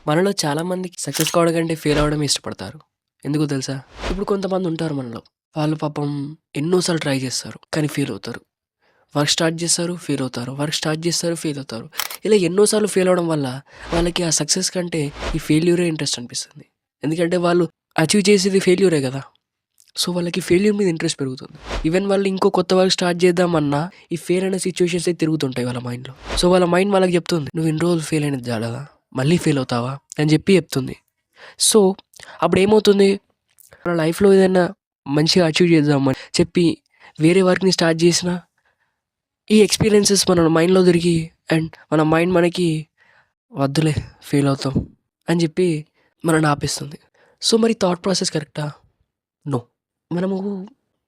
మనలో చాలామందికి సక్సెస్ కావడం కంటే ఫెయిల్ అవ్వడమే ఇష్టపడతారు. ఎందుకో తెలుసా? ఇప్పుడు కొంతమంది ఉంటారు మనలో. వాళ్ళు పాపం ఎన్నో సార్లు ట్రై చేస్తారు. కానీ ఫెయిల్ అవుతారు. వర్క్ స్టార్ట్ చేస్తారు, ఫెయిల్ అవుతారు. వర్క్ స్టార్ట్ చేస్తారు, ఫెయిల్ అవుతారు. ఇలా ఎన్నో సార్లు ఫెయిల్ అవ్వడం వల్ల వాళ్ళకి ఆ సక్సెస్ కంటే ఈ ఫెయిల్యూరే ఇంట్రెస్ట్ అనిపిస్తుంది. ఎందుకంటే వాళ్ళు అచీవ్ చేసేది ఫెయిల్యూరే కదా! సో, వాళ్ళకి ఫెయిల్యూర్ మీద ఇంట్రెస్ట్ పెరుగుతుంది. ఈవెన్ వాళ్ళు ఇంకో కొత్త వర్క్ స్టార్ట్ చేద్దామన్నా ఈ ఫెయిల్ అనే సిట్యుయేషన్సే తిరుగుతుంటాయి వాళ్ళ మైండ్‌లో. సో, వాళ్ళ మైండ్ వాళ్ళకి చెప్తుంది, "నువ్వు ఇన్ని రోజులు ఫెయిల్ అయినది చాలదా? మళ్ళీ ఫెయిల్ అవుతావా?" అని చెప్పి చెప్తుంది. సో, అప్పుడేమవుతుంది, మన లైఫ్‌లో ఏదైనా మంచిగా అచీవ్ చేద్దామని చెప్పి వేరే వర్క్‌ని స్టార్ట్ చేసినా, ఈ ఎక్స్‌పీరియన్సెస్ మన మైండ్‌లో తిరిగి అండ్ మన మైండ్ మనకి వద్దులే ఫెయిల్ అవుతాం అని చెప్పి మనల్ని ఆపేస్తుంది. సో, మరి థాట్ ప్రాసెస్ కరెక్టా? నో. మనము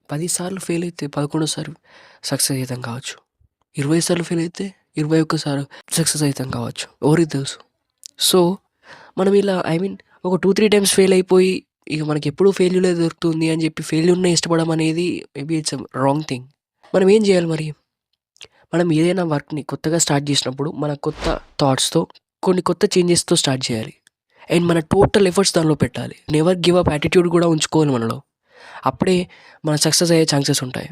10 సార్లు ఫెయిల్ అయితే 11 సక్సెస్ అయితాం కావచ్చు. 20 సార్లు ఫెయిల్ అయితే 21 సారి సక్సెస్ అయితాం కావచ్చు. ఎవరికి తెలుసు? సో, మనం ఇలా ఒక 2, 3 టైమ్స్ ఫెయిల్ అయిపోయి ఇక మనకెప్పుడూ ఫెయిల్యూరే దొరుకుతుంది అని చెప్పి ఫెయిల్యూర్‌నే ఇష్టపడడం అనేది maybe it's a wrong thing. మనం ఏం చేయాలి మరి? మనం ఏదైనా వర్క్‌ని కొత్తగా స్టార్ట్ చేసినప్పుడు మన కొత్త థాట్స్‌తో కొన్ని కొత్త చేంజెస్‌తో స్టార్ట్ చేయాలి. అండ్ మన టోటల్ ఎఫర్ట్స్ దానిలో పెట్టాలి. నెవర్ గివ్ అప్ యాటిట్యూడ్ కూడా ఉంచుకోవాలి మనలో. అప్పుడే మనం సక్సెస్ అయ్యే ఛాన్సెస్ ఉంటాయి.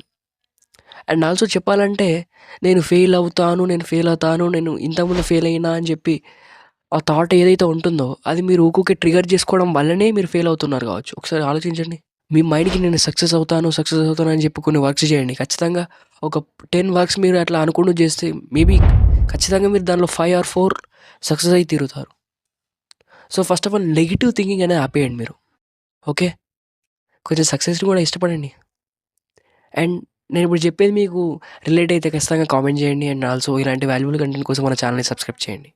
అండ్ ఆల్సో చెప్పాలంటే నేను ఫెయిల్ అవుతాను, నేను ఇంతకుముందు ఫెయిల్ అయినా అని చెప్పి ఆ థాట్ ఏదైతే ఉంటుందో అది మీరు ఊకూకే ట్రిగ్గర్ చేసుకోవడం వల్లనే మీరు ఫెయిల్ అవుతున్నారు కావచ్చు. ఒకసారి ఆలోచించండి. మీ మైండ్‌కి నేను సక్సెస్ అవుతాను అని చెప్పి కొన్ని వర్క్స్ చేయండి. ఖచ్చితంగా ఒక 10 వర్క్స్ మీరు అట్లా అనుకుంటూ చేస్తే మేబీ ఖచ్చితంగా మీరు దానిలో 5 ఆర్ 4 సక్సెస్ అయి తీరుతారు. So, first of all negative thinking అనేది ఆపేయండి మీరు. ఓకే. కొంచెం సక్సెస్‌ని కూడా ఇష్టపడండి. అండ్ నేనిప్పుడు చెప్పేది మీకు రిలేట్ అయితే ఖచ్చితంగా కామెంట్ చేయండి. అండ్ ఆల్సో ఇలాంటి వాల్యుబుల్ కంటెంట్ కోసం మన ఛానెల్‌ని సబ్స్క్రైబ్ చేయండి.